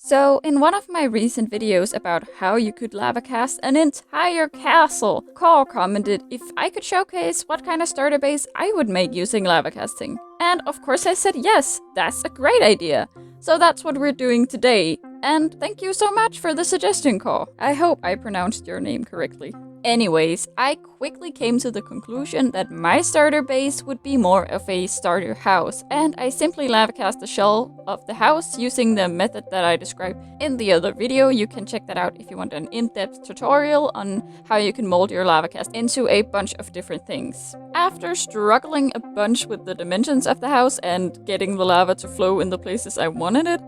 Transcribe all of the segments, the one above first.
So, in one of my recent videos about how you could lavacast an entire castle, Carl commented if I could showcase what kind of starter base I would make using lavacasting. And of course I said yes, that's a great idea. So that's what we're doing today. And thank you so much for the suggestion, Carl. I hope I pronounced your name correctly. Anyways, I quickly came to the conclusion that my starter base would be more of a starter house, and I simply lavacast the shell of the house using the method that I described in the other video. You can check that out if you want an in-depth tutorial on how you can mold your lavacast into a bunch of different things. After struggling a bunch with the dimensions of the house and getting the lava to flow in the places I wanted it,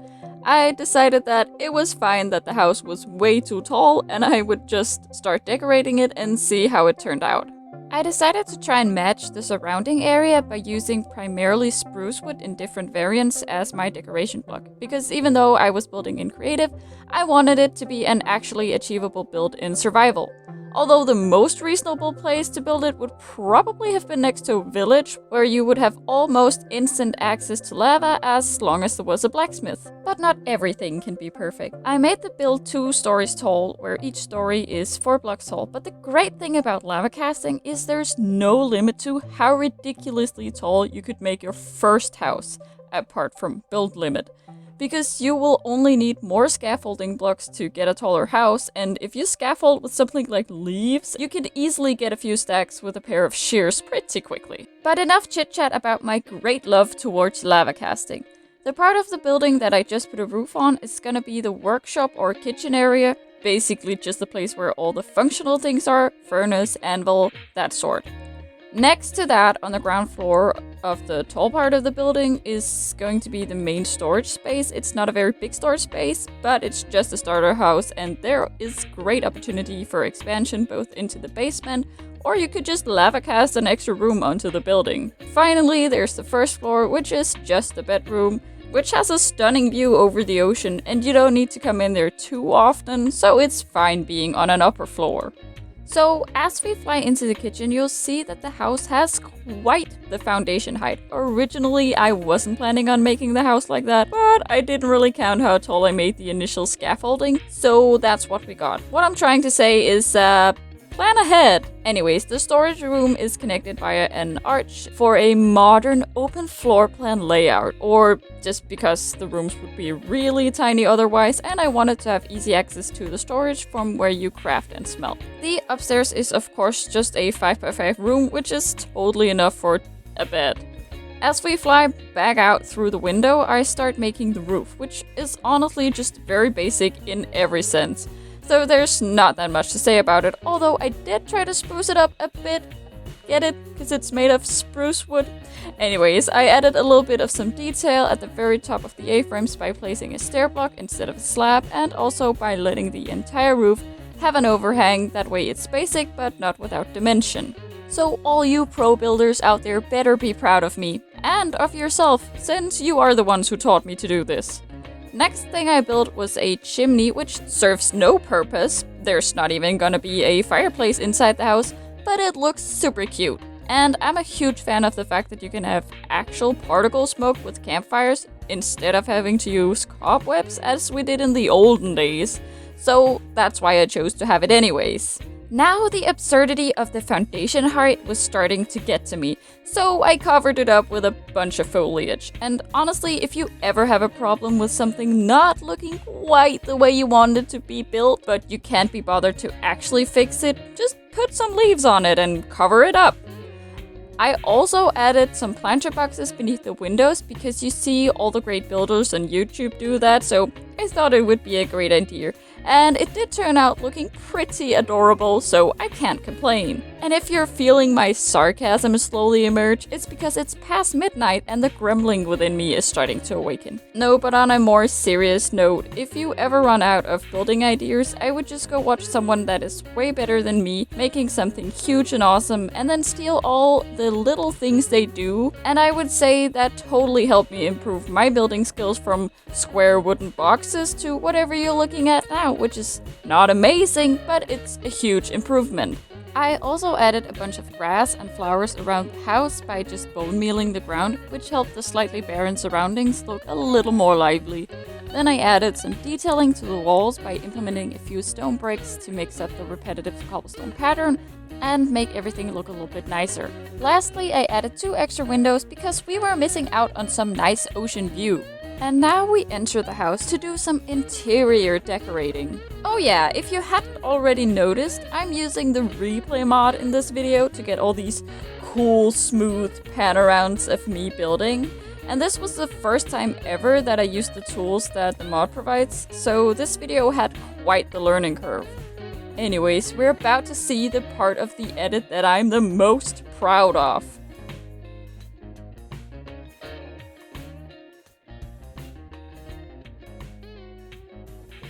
I decided that it was fine that the house was way too tall and I would just start decorating it and see how it turned out. I decided to try and match the surrounding area by using primarily spruce wood in different variants as my decoration block, because even though I was building in creative, I wanted it to be an actually achievable build in survival. Although the most reasonable place to build it would probably have been next to a village, where you would have almost instant access to lava as long as there was a blacksmith. But not everything can be perfect. I made the build 2 stories tall, where each story is 4 blocks tall, but the great thing about lava casting is there's no limit to how ridiculously tall you could make your first house, apart from build limit. Because you will only need more scaffolding blocks to get a taller house, and if you scaffold with something like leaves, you can easily get a few stacks with a pair of shears pretty quickly. But enough chit chat about my great love towards lava casting. The part of the building that I just put a roof on is gonna be the workshop or kitchen area, basically just the place where all the functional things are, furnace, anvil, that sort. Next to that, on the ground floor of the tall part of the building, is going to be the main storage space. It's not a very big storage space, but it's just a starter house, and there is great opportunity for expansion both into the basement, or you could just lavacast an extra room onto the building. Finally, there's the first floor, which is just the bedroom, which has a stunning view over the ocean, and you don't need to come in there too often, so it's fine being on an upper floor. So, as we fly into the kitchen, you'll see that the house has quite the foundation height. Originally, I wasn't planning on making the house like that, but I didn't really count how tall I made the initial scaffolding, so that's what we got. What I'm trying to say is, plan ahead! Anyways, the storage room is connected via an arch for a modern open floor plan layout, or just because the rooms would be really tiny otherwise, and I wanted to have easy access to the storage from where you craft and smelt. The upstairs is of course just a 5x5 room, which is totally enough for a bed. As we fly back out through the window, I start making the roof, which is honestly just very basic in every sense. So there's not that much to say about it, although I did try to spruce it up a bit. Get it? Because it's made of spruce wood. Anyways, I added a little bit of some detail at the very top of the A-frames by placing a stair block instead of a slab, and also by letting the entire roof have an overhang. That way it's basic, but not without dimension. So all you pro builders out there better be proud of me, and of yourself, since you are the ones who taught me to do this. Next thing I built was a chimney, which serves no purpose. There's not even gonna be a fireplace inside the house, but it looks super cute. And I'm a huge fan of the fact that you can have actual particle smoke with campfires instead of having to use cobwebs as we did in the olden days. So that's why I chose to have it anyways. Now the absurdity of the foundation height was starting to get to me, so I covered it up with a bunch of foliage. And honestly, if you ever have a problem with something not looking quite the way you want it to be built, but you can't be bothered to actually fix it, just put some leaves on it and cover it up. I also added some planter boxes beneath the windows because you see all the great builders on YouTube do that, so I thought it would be a great idea. And it did turn out looking pretty adorable, so I can't complain. And if you're feeling my sarcasm slowly emerge, it's because it's past midnight and the gremlin within me is starting to awaken. No, but on a more serious note, if you ever run out of building ideas, I would just go watch someone that is way better than me making something huge and awesome, and then steal all the little things they do, and I would say that totally helped me improve my building skills from square wooden boxes to whatever you're looking at now, which is not amazing, but it's a huge improvement. I also added a bunch of grass and flowers around the house by just bone mealing the ground, which helped the slightly barren surroundings look a little more lively. Then I added some detailing to the walls by implementing a few stone bricks to mix up the repetitive cobblestone pattern and make everything look a little bit nicer. Lastly, I added 2 extra windows because we were missing out on some nice ocean view. And now we enter the house to do some interior decorating. Oh yeah, if you hadn't already noticed, I'm using the replay mod in this video to get all these cool, smooth pan-arounds of me building. And this was the first time ever that I used the tools that the mod provides, so this video had quite the learning curve. Anyways, we're about to see the part of the edit that I'm the most proud of.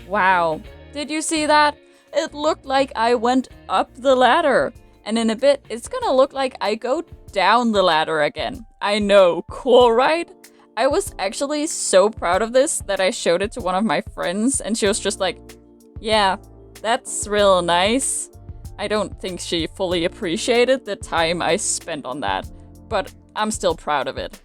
Wow, did you see that? It looked like I went up the ladder. And in a bit, it's gonna look like I go down the ladder again. I know, cool, right? I was actually so proud of this that I showed it to one of my friends and she was just like, yeah, that's real nice. I don't think she fully appreciated the time I spent on that, but I'm still proud of it.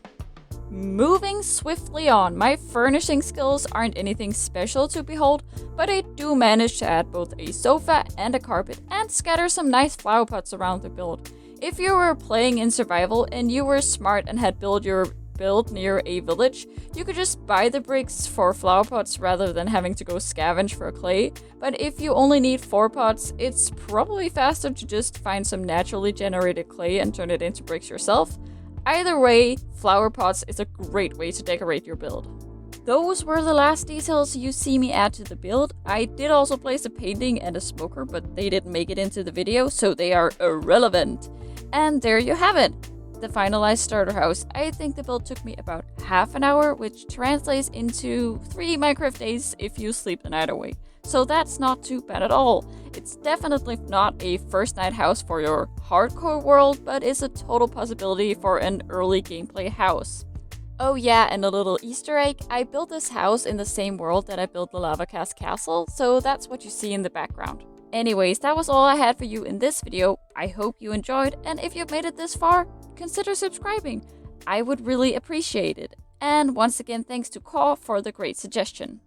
Moving swiftly on, my furnishing skills aren't anything special to behold, but I do manage to add both a sofa and a carpet and scatter some nice flower pots around the build. If you were playing in survival and you were smart and had built your build near a village, you could just buy the bricks for flower pots rather than having to go scavenge for clay. But if you only need 4 pots, it's probably faster to just find some naturally generated clay and turn it into bricks yourself. Either way, flower pots is a great way to decorate your build. Those were the last details you see me add to the build. I did also place a painting and a smoker, but they didn't make it into the video, so they are irrelevant. And there you have it, the finalized starter house. I think the build took me about half an hour, which translates into 3 Minecraft days if you sleep the night away. So that's not too bad at all. It's definitely not a first night house for your hardcore world, but is a total possibility for an early gameplay house. Oh yeah, and a little Easter egg, I built this house in the same world that I built the lavacast castle, so that's what you see in the background. Anyways, that was all I had for you in this video. I hope you enjoyed, and if you've made it this far, consider subscribing. I would really appreciate it. And once again, thanks to Caw for the great suggestion.